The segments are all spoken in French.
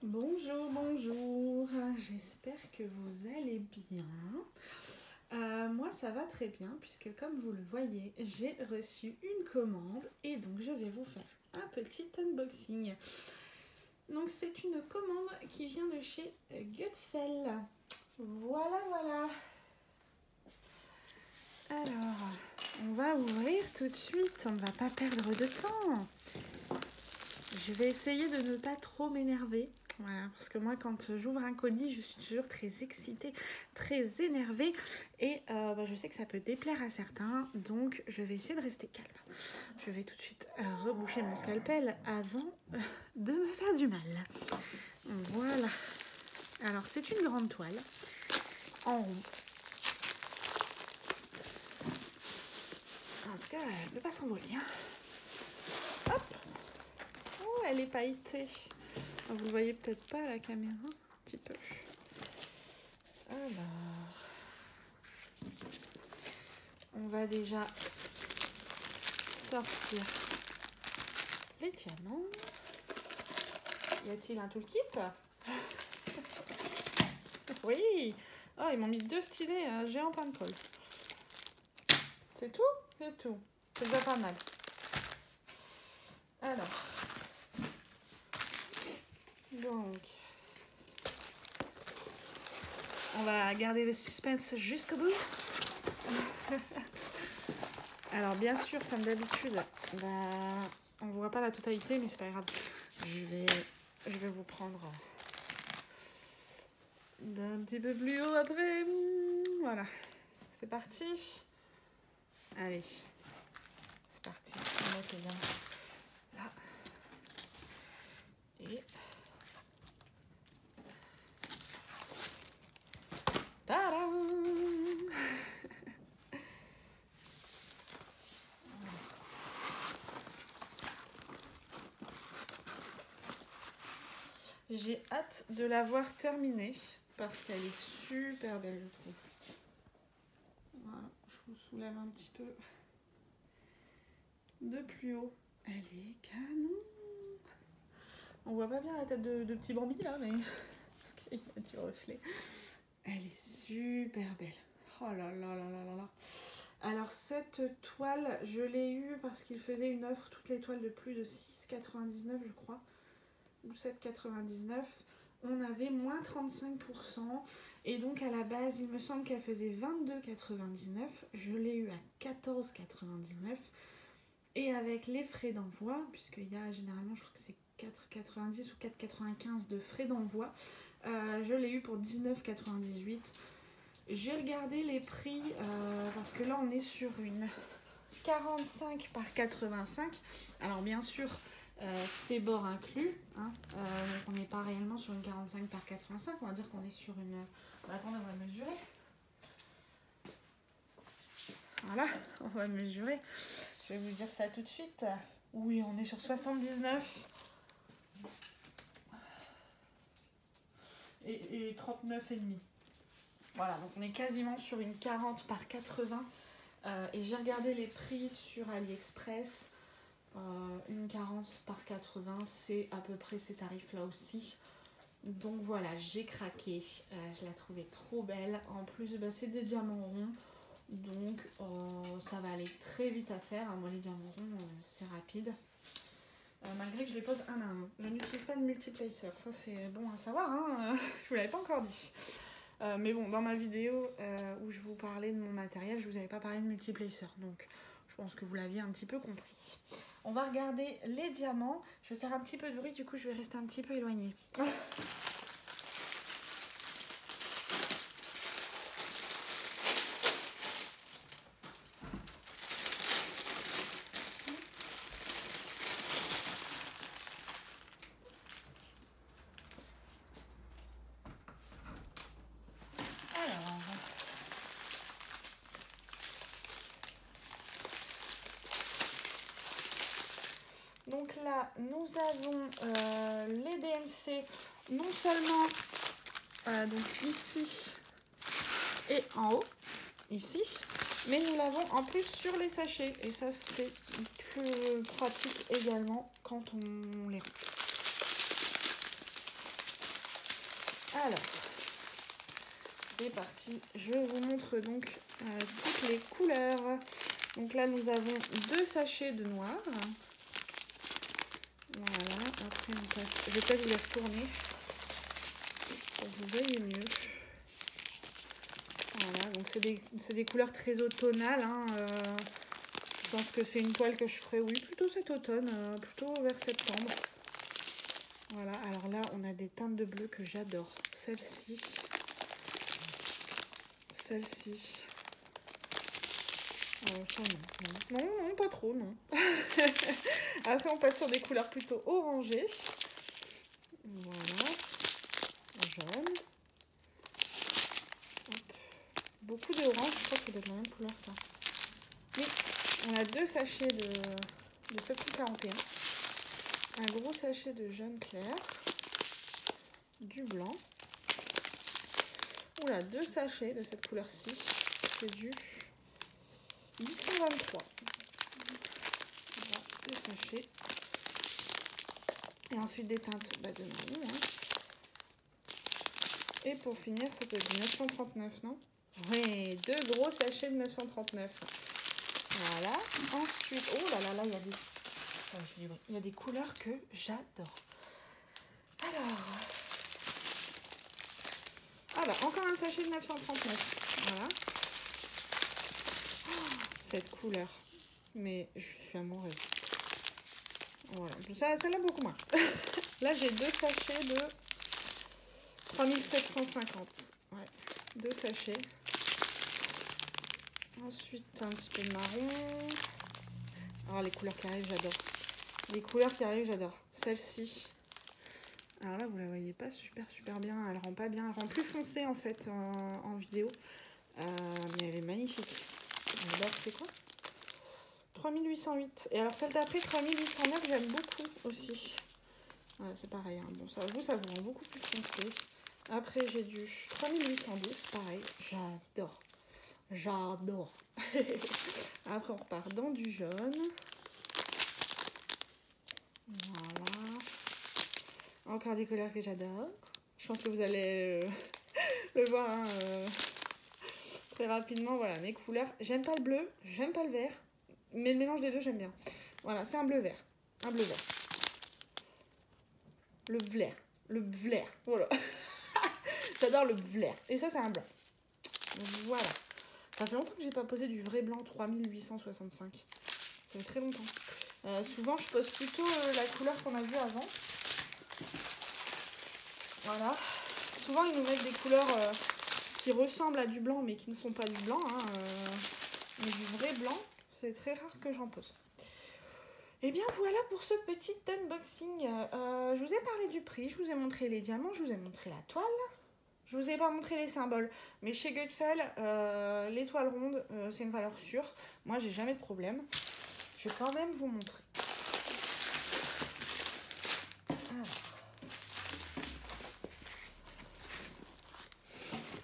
Bonjour, bonjour, j'espère que vous allez bien. Moi ça va très bien puisque comme vous le voyez, j'ai reçu une commande et donc je vais vous faire un petit unboxing. Donc c'est une commande qui vient de chez Gutfeld. Voilà, voilà. Alors, on va ouvrir tout de suite, on ne va pas perdre de temps. Je vais essayer de ne pas trop m'énerver. Voilà, parce que moi, quand j'ouvre un colis, je suis toujours très excitée, très énervée. Et je sais que ça peut déplaire à certains, donc je vais essayer de rester calme. Je vais tout de suite reboucher mon scalpel avant de me faire du mal. Voilà. Alors, c'est une grande toile en rond. En tout cas, elle ne peut pas s'envoler. Hein. Hop. Oh, elle est pailletée. Vous le voyez peut-être pas à la caméra, un petit peu. Alors, on va déjà sortir les diamants. Y a-t-il un toolkit? Oui. Oh, ils m'ont mis 2 stylets géants plein de colle. C'est tout? C'est tout. C'est déjà pas mal. Alors, donc, on va garder le suspense jusqu'au bout. Alors, bien sûr, comme d'habitude, on ne voit pas la totalité, mais c'est pas grave. Je vais vous prendre d'un petit peu plus haut après. Voilà, c'est parti. Allez, c'est parti. On va mettre les diamants là. Et tadam! J'ai hâte de la voir terminée parce qu'elle est super belle, je trouve. Voilà, je vous soulève un petit peu de plus haut. Elle est canon. On voit pas bien la tête de petit Bambi là, mais parce qu'il y a du reflet. Elle est super belle. Oh là là là là là là. Alors cette toile, je l'ai eue parce qu'il faisait une offre, toutes les toiles de plus de 6,99 je crois, ou 7,99. On avait moins 35%. Et donc à la base, il me semble qu'elle faisait 22,99. Je l'ai eu à 14,99. Et avec les frais d'envoi, puisqu'il y a généralement, je crois que c'est 4,90 ou 4,95 de frais d'envoi, je l'ai eu pour 19,98. J'ai regardé les prix parce que là on est sur une 45 par 85. Alors bien sûr, c'est bord inclus. Hein. Donc on n'est pas réellement sur une 45 par 85. On va dire qu'on est sur une... Attendez, on va mesurer. Voilà, on va mesurer. Je vais vous dire ça tout de suite. Oui, on est sur 79. Et 39,5. Voilà, donc on est quasiment sur une 40 par 80. Et j'ai regardé les prix sur AliExpress. Une 40 par 80, c'est à peu près ces tarifs-là aussi. Donc voilà, j'ai craqué. Je la trouvais trop belle. En plus, c'est des diamants ronds. Donc ça va aller très vite à faire. Moi, les diamants ronds, c'est rapide. Malgré que je les pose un à un. Je n'utilise pas de multiplacer. Ça, c'est bon à savoir. Hein. Je vous l'avais pas encore dit. Mais bon, dans ma vidéo où je vous parlais de mon matériel, je vous avais pas parlé de multiplacer. Donc, je pense que vous l'aviez un petit peu compris. On va regarder les diamants. Je vais faire un petit peu de bruit, du coup, je vais rester un petit peu éloignée. Donc là, nous avons les DMC, non seulement donc ici et en haut, ici, mais nous l'avons en plus sur les sachets. Et ça, c'est plus pratique également quand on les remplit. Alors, c'est parti. Je vous montre donc toutes les couleurs. Donc là, nous avons 2 sachets de noir. Voilà, après on passe. Je vais peut-être vous les retourner pour que vous voyez mieux. Voilà, donc c'est des couleurs très automnales. Hein, je pense que c'est une toile que je ferai, oui, plutôt cet automne, plutôt vers septembre. Voilà, alors là, on a des teintes de bleu que j'adore. Celle-ci. Celle-ci. Ça, non. Non, pas trop, non. Après, on passe sur des couleurs plutôt orangées. Voilà. Jaune. Hop. Beaucoup de orange, je crois que ça doit être la même couleur, ça. Oui, on a 2 sachets de 741. Un gros sachet de jaune clair. Du blanc. Oula, 2 sachets de cette couleur-ci. C'est du 823. Voilà, 2 sachets. Et ensuite des teintes de marron. Hein. Et pour finir, ça doit être du 939, non? Oui, 2 gros sachets de 939. Voilà. Ensuite, oh là là, là, il y a des couleurs que j'adore. Alors, ah bah, encore un sachet de 939. Voilà. Oh, cette couleur. Mais je suis amoureuse. Voilà. Ça l'a beaucoup moins. Là, j'ai 2 sachets de 3750. Ouais. 2 sachets. Ensuite, un petit peu de marron. Alors, les couleurs qui arrivent, j'adore. Les couleurs qui arrivent, j'adore. Celle-ci. Alors là, vous la voyez pas super bien. Elle rend pas bien. Elle rend plus foncée, en fait, en vidéo. Mais elle est magnifique. Alors, c'est quoi? 3808. Et alors, celle d'après, 3809, j'aime beaucoup aussi. Ouais, c'est pareil. Hein. Bon, ça vous rend beaucoup plus foncé. Après, j'ai du 3810. Pareil. J'adore. J'adore. Après, on repart dans du jaune. Voilà. Encore des couleurs que j'adore. Je pense que vous allez le voir hein, très rapidement. Voilà, mes couleurs. J'aime pas le bleu, j'aime pas le vert. Mais le mélange des deux, j'aime bien. Voilà, c'est un bleu vert. Un bleu vert. Le vert. Le vert. Voilà. J'adore le vert. Et ça, c'est un blanc. Voilà. Ça fait longtemps que j'ai pas posé du vrai blanc 3865. Ça fait très longtemps. Souvent, je pose plutôt la couleur qu'on a vue avant. Voilà. Souvent, ils nous mettent des couleurs qui ressemblent à du blanc, mais qui ne sont pas du blanc. Hein, mais du vrai blanc, c'est très rare que j'en pose. Et bien voilà pour ce petit unboxing. Je vous ai parlé du prix, je vous ai montré les diamants, je vous ai montré la toile. Je vous ai pas montré les symboles, mais chez Gutfeld, les toiles rondes, c'est une valeur sûre. Moi, j'ai jamais de problème. Je vais quand même vous montrer. Alors.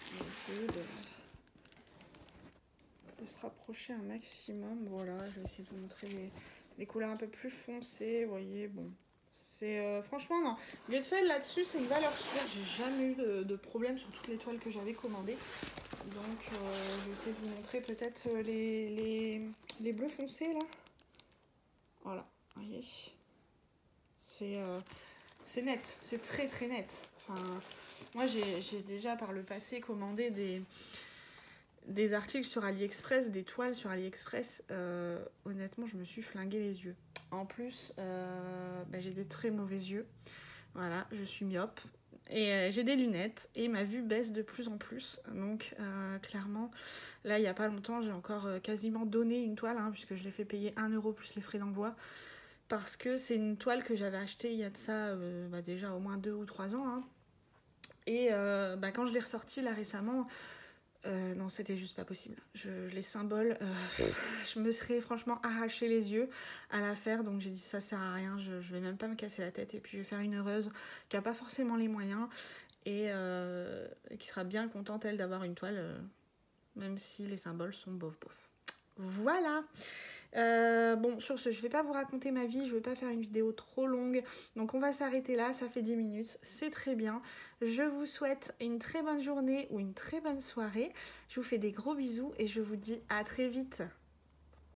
Je vais essayer de se rapprocher un maximum. Voilà, je vais essayer de vous montrer des couleurs un peu plus foncées. Vous voyez, bon. C'est franchement non. Gutfeld là-dessus c'est une valeur sûre. J'ai jamais eu de problème sur toutes les toiles que j'avais commandées. Donc je vais essayer de vous montrer peut-être les bleus foncés là. Voilà, vous voyez. C'est net, c'est très très net. Enfin, moi j'ai déjà par le passé commandé des articles sur AliExpress, des toiles sur AliExpress. Honnêtement, je me suis flingué les yeux. En plus, j'ai des très mauvais yeux. Voilà, je suis myope. Et j'ai des lunettes. Et ma vue baisse de plus en plus. Donc, clairement, là, il n'y a pas longtemps, j'ai encore quasiment donné une toile, hein, puisque je l'ai fait payer 1 € plus les frais d'envoi. Parce que c'est une toile que j'avais achetée il y a de ça déjà au moins 2 ou 3 ans. Hein. Et quand je l'ai ressortie là récemment... non, c'était juste pas possible. Les symboles, je me serais franchement arraché les yeux à la faire. Donc j'ai dit ça sert à rien, je vais même pas me casser la tête. Et puis je vais faire une heureuse qui a pas forcément les moyens et qui sera bien contente elle d'avoir une toile, même si les symboles sont bof bof. Voilà. Bon, sur ce, je vais pas vous raconter ma vie, je vais pas faire une vidéo trop longue. Donc on va s'arrêter là, ça fait 10 minutes, c'est très bien. Je vous souhaite une très bonne journée ou une très bonne soirée. Je vous fais des gros bisous et je vous dis à très vite.